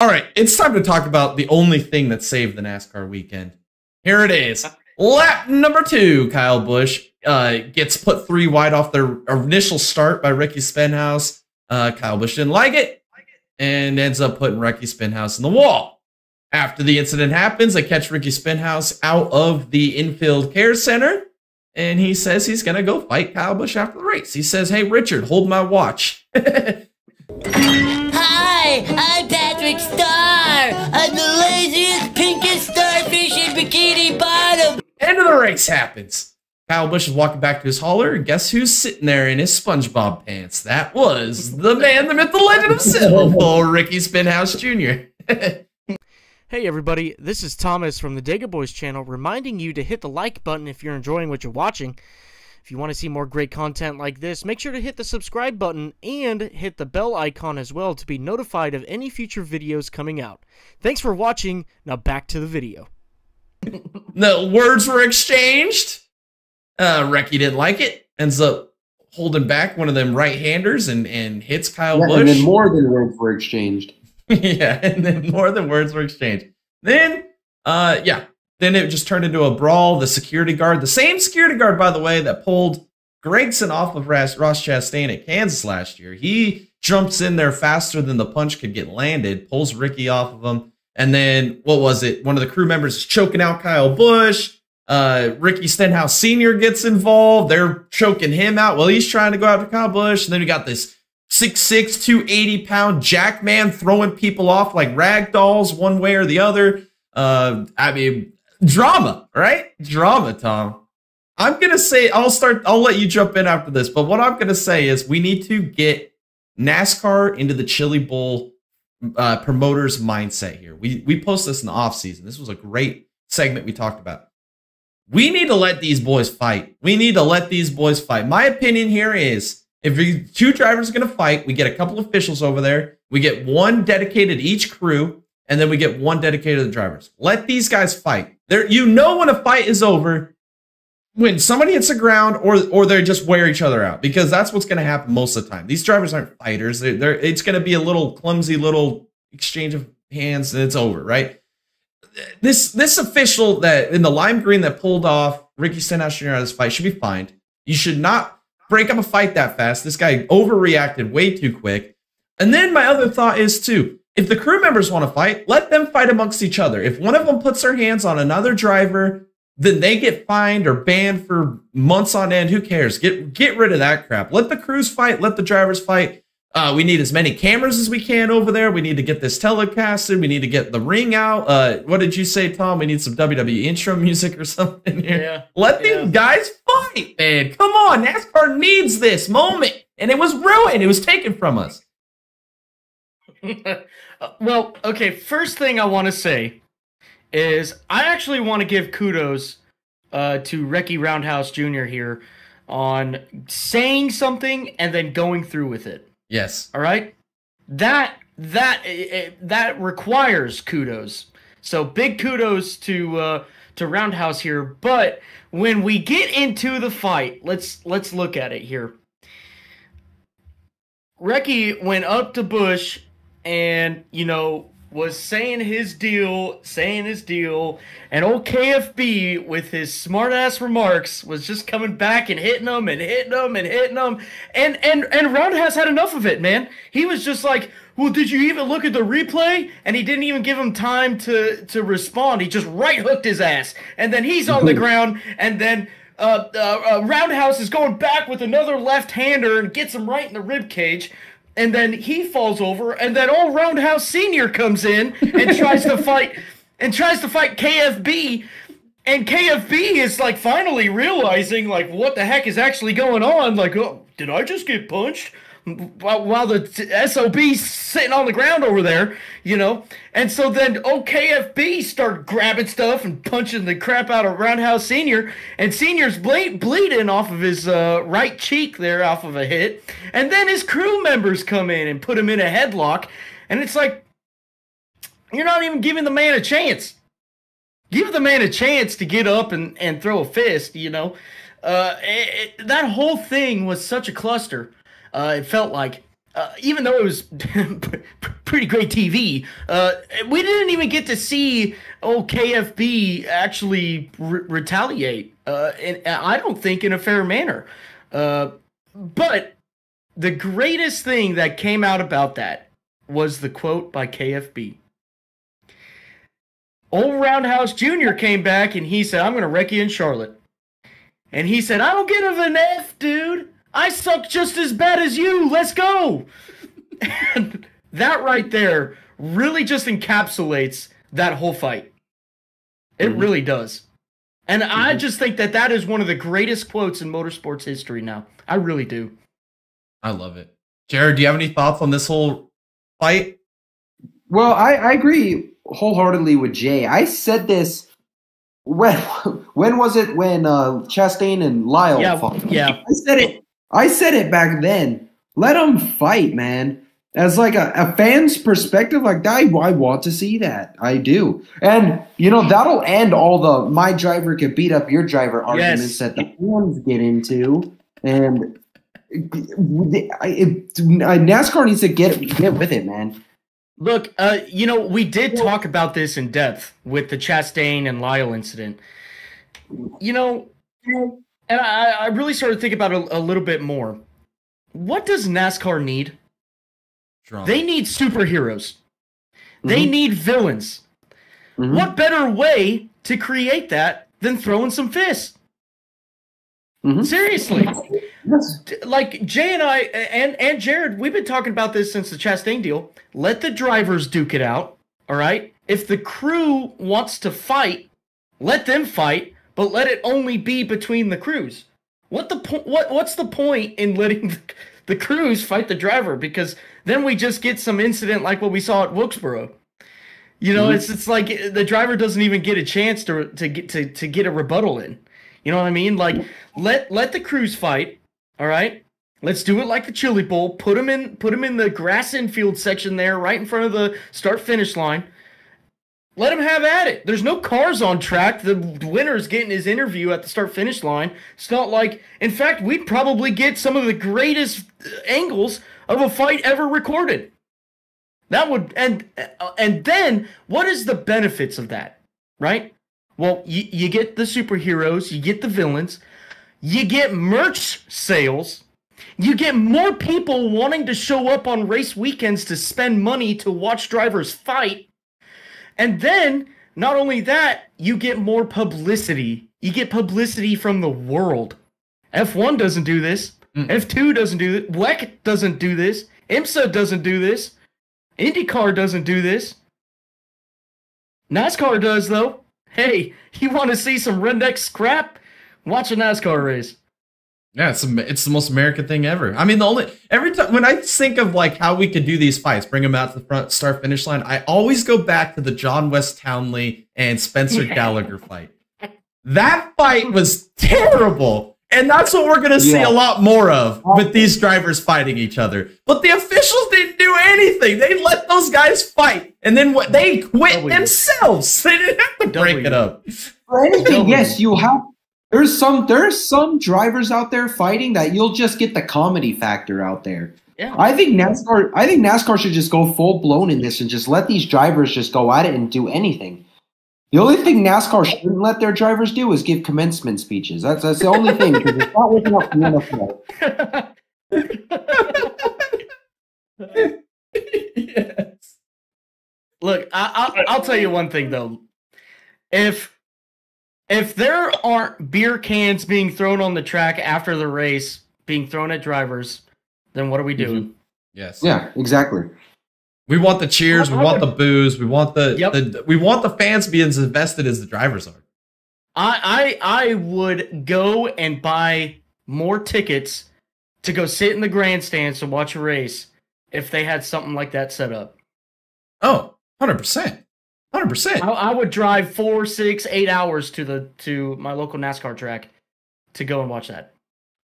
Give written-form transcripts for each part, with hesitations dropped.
All right, it's time to talk about the only thing that saved the NASCAR weekend. Here it is. Lap number 2, Kyle Busch gets put 3 wide off their initial start by Ricky Stenhouse. Kyle Busch didn't like it and ends up putting Ricky Stenhouse in the wall. After the incident happens, they catch Ricky Stenhouse out of the infield care center, and he says he's going to go fight Kyle Busch after the race. He says, "Hey, Richard, hold my watch." Hi, I'm Patrick Star. I'm the laziest, pinkest starfish in Bikini Bottom. End of the race happens. Kyle Busch is walking back to his hauler, and guess who's sitting there in his SpongeBob pants? That was the man, the myth, the legend himself, Wrecky Roundhouse Jr. Hey everybody, this is Thomas from the Dega Boys channel, reminding you to hit the like button if you're enjoying what you're watching. If you want to see more great content like this, make sure to hit the subscribe button and hit the bell icon as well to be notified of any future videos coming out. Thanks for watching. Now back to the video. The words were exchanged. Wrecky didn't like it. Ends up holding back one of them right-handers and hits Kyle Busch. And then more than words were exchanged. Yeah, and then more than words were exchanged. Then, then it just turned into a brawl. The security guard, the same security guard, by the way, that pulled Gregson off of Ross Chastain at Kansas last year. He jumps in there faster than the punch could get landed, pulls Ricky off of him. And then, what was it? One of the crew members is choking out Kyle Busch. Ricky Stenhouse Sr. gets involved. They're choking him out. Well, he's trying to go after Kyle Busch. And then we got this 6'6", 280-pound jack man throwing people off like rag dolls one way or the other. I mean, drama, right? Drama, Tom. I'm going to say, I'll let you jump in after this, but what I'm going to say is we need to get NASCAR into the Chili Bowl promoters mindset here. We post this in the off season. This was a great segment we talked about. We need to let these boys fight. We need to let these boys fight. My opinion here is, if 2 drivers are going to fight, we get a couple officials over there. We get one dedicated each crew, and then we get one dedicated to the drivers. Let these guys fight. You know when a fight is over when somebody hits the ground or they just wear each other out, because that's what's going to happen most of the time. These drivers aren't fighters. It's going to be a little clumsy little exchange of hands, and it's over, right? This official that in the lime green that pulled off Ricky Stenhouse Jr. out of this fight should be fined. You should not break up a fight that fast. This guy overreacted way too quick. And then my other thought is, too, if the crew members want to fight, let them fight amongst each other. If one of them puts their hands on another driver, then they get fined or banned for months on end. Who cares? Get rid of that crap. Let the crews fight. Let the drivers fight. We need as many cameras as we can over there. We need to get this telecasted. We need to get the ring out. What did you say, Tom? We need some WWE intro music or something here. Yeah. Let these guys fight, man. Come on. NASCAR needs this moment. And it was ruined. It was taken from us. Well, okay, first thing I want to say is I actually want to give kudos to Wrecky Roundhouse Jr. here on saying something and then going through with it. Yes. All right? That requires kudos. So big kudos to Roundhouse here, but when we get into the fight, let's look at it here. Wrecky went up to Busch and, was saying his deal, and old KFB with his smart-ass remarks was just coming back and hitting him, and Roundhouse had enough of it, man. He was just like, well, did you even look at the replay? And he didn't even give him time to respond. He just right-hooked his ass, and then he's on the ground, and then Roundhouse is going back with another left-hander and gets him right in the rib cage. And then he falls over, and then old Roundhouse Sr. comes in and tries to fight KFB, and KFB is like finally realizing like what the heck is actually going on. Like, oh, did I just get punched? While the SOB's sitting on the ground over there, And so then KFB started grabbing stuff and punching the crap out of Roundhouse Sr. And Sr.'s bleeding off of his right cheek there off of a hit. And then his crew members come in and put him in a headlock. And it's like, you're not even giving the man a chance. Give the man a chance to get up and throw a fist, That whole thing was such a cluster. It felt like. even though it was pretty great TV, we didn't even get to see KFB actually retaliate. And I don't think in a fair manner. But the greatest thing that came out about that was the quote by KFB. Old Roundhouse Jr. came back and he said, "I'm going to wreck you in Charlotte." And he said, "I don't give an F, dude. I suck just as bad as you. Let's go." And that right there really just encapsulates that whole fight. It really does. And I just think that that is one of the greatest quotes in motorsports history now. I really do. I love it. Jared, do you have any thoughts on this whole fight? Well, I agree wholeheartedly with Jay. I said this when was it when Chastain and Lyle fought? Yeah. I said it back then. Let them fight, man. As like a fan's perspective, like I want to see that. I do. And that'll end all the my driver could beat up your driver arguments that the fans get into. And NASCAR needs to get with it, man. Look, we did talk about this in depth with the Chastain and Lyle incident. And I really started thinking about it a little bit more. What does NASCAR need? Drama. They need superheroes. They need villains. What better way to create that than throwing some fists? Seriously. Like Jay and I and Jared, we've been talking about this since the Chastain deal. Let the drivers duke it out, all right? If the crew wants to fight, let them fight, but let it only be between the crews. What's the point in letting the crews fight the driver? Because then we just get some incident like what we saw at Wilkesboro. It's like the driver doesn't even get a chance to get a rebuttal in. You know what I mean? Like let the crews fight. All right, let's do it like the Chili Bowl. Put them in the grass infield section there, right in front of the start-finish line. Let them have at it. There's no cars on track. The winner's getting his interview at the start-finish line. It's not like, in fact, we'd probably get some of the greatest angles of a fight ever recorded. That would and then what is the benefits of that, right? Well, you get the superheroes, you get the villains. You get merch sales. You get more people wanting to show up on race weekends to spend money to watch drivers fight. And then, not only that, you get more publicity. You get publicity from the world. F1 doesn't do this. F2 doesn't do this. WEC doesn't do this. IMSA doesn't do this. IndyCar doesn't do this. NASCAR does, though. Hey, you want to see some redneck scrap? Watch a NASCAR race. Yeah, it's the most American thing ever. I mean, every time when I think of like how we could do these fights, bring them out to the front start finish line, I always go back to the John West Townley and Spencer Gallagher fight. That fight was terrible, and that's what we're gonna see a lot more of with these drivers fighting each other. But the officials didn't do anything; they let those guys fight, and then they quit themselves. They didn't have to break it up. For anything, yes, you have. There's some drivers out there fighting that you'll just get the comedy factor out there. Yeah. I think NASCAR should just go full blown in this and just let these drivers just go at it and do anything. The only thing NASCAR shouldn't let their drivers do is give commencement speeches. That's the only thing, because it's not working out for NFL. Yes. Look, I'll tell you one thing though. If there aren't beer cans being thrown on the track after the race, being thrown at drivers, then what are we doing? Yes. Yeah, exactly. We want the cheers. We want the boos. We want we want the fans being as invested as the drivers are. I would go and buy more tickets to go sit in the grandstands to watch a race if they had something like that set up. Oh, 100%. 100%. I would drive 4, 6, 8 hours to my local NASCAR track to go and watch that.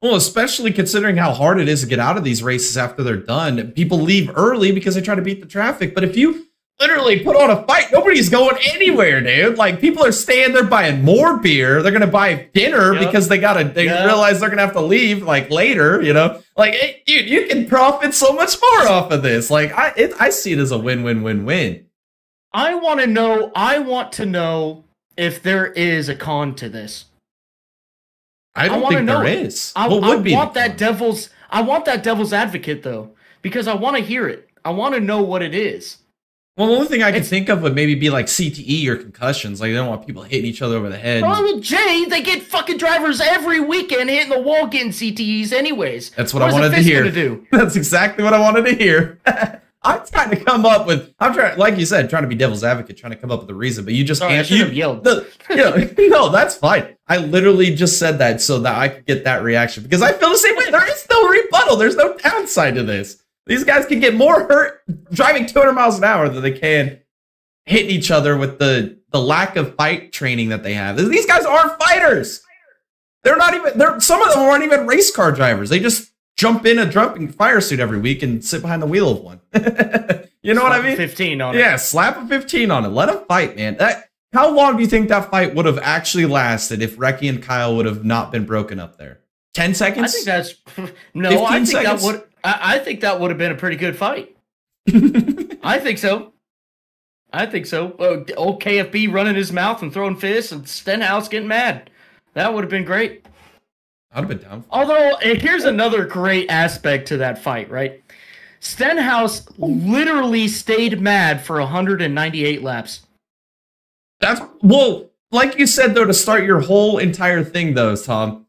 Well, especially considering how hard it is to get out of these races after they're done. People leave early because they try to beat the traffic. But if you literally put on a fight. Nobody's going anywhere, dude. Like, people are staying there buying more beer. They're gonna buy dinner because they realize they're gonna have to leave like later. You know, like, hey, dude, you can profit so much more off of this. Like, I see it as a win-win-win-win. I want to know if there is a con to this. I don't think there is. I want that devil's advocate though, because I want to hear it. I want to know what it is. Well, the only thing I can think of would maybe be like CTE or concussions. Like, they don't want people hitting each other over the head. Well, Jay, they get fucking drivers every weekend hitting the wall getting CTEs anyways. That's what I wanted to hear. That's exactly what I wanted to hear. I'm trying to come up with, like you said, trying to be devil's advocate, trying to come up with a reason, but you just can't. I should have yelled. No, that's fine. I literally just said that so that I could get that reaction, because I feel the same way. There is no rebuttal. There's no downside to this. These guys can get more hurt driving 200 miles an hour than they can hitting each other with the lack of fight training that they have. These guys aren't fighters. They're not even, some of them aren't even race car drivers. They just jump in a jumping fire suit every week and sit behind the wheel of one. You know what I mean? 15 on it. Yeah, slap a 15 on it. Let them fight, man. How long do you think that fight would have actually lasted if Wrecky and Kyle would have not been broken up there? 10 seconds? I think that's no. I think that would have been a pretty good fight. I think so. Old KFB running his mouth and throwing fists, and Stenhouse getting mad. That would have been great. I'd have been down. Although, here's another great aspect to that fight, right? Stenhouse literally stayed mad for 198 laps. Well, like you said, though, to start your whole entire thing, though, Tom,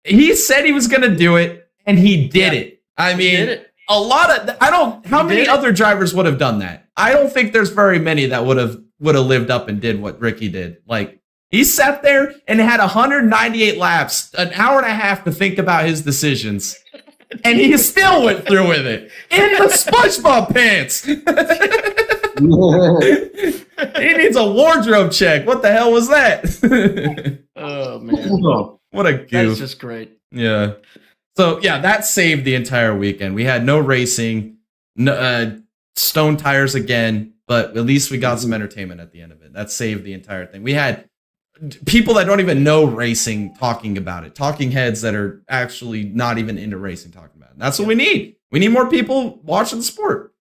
he said he was going to do it, and he did it. I mean, how many other drivers would have done that? I don't think there's very many that would have lived up and did what Ricky did. Like, he sat there and had 198 laps, an hour and a half to think about his decisions. And he still went through with it in the SpongeBob pants. He needs a wardrobe check. What the hell was that? Oh, man. What a goof. That's just great. Yeah. So, yeah, that saved the entire weekend. We had no racing, stone tires again, but at least we got some entertainment at the end of it. That saved the entire thing. We had people that don't even know racing talking about it, talking heads that are actually not even into racing talking about it. That's what we need. We need more people watching the sport.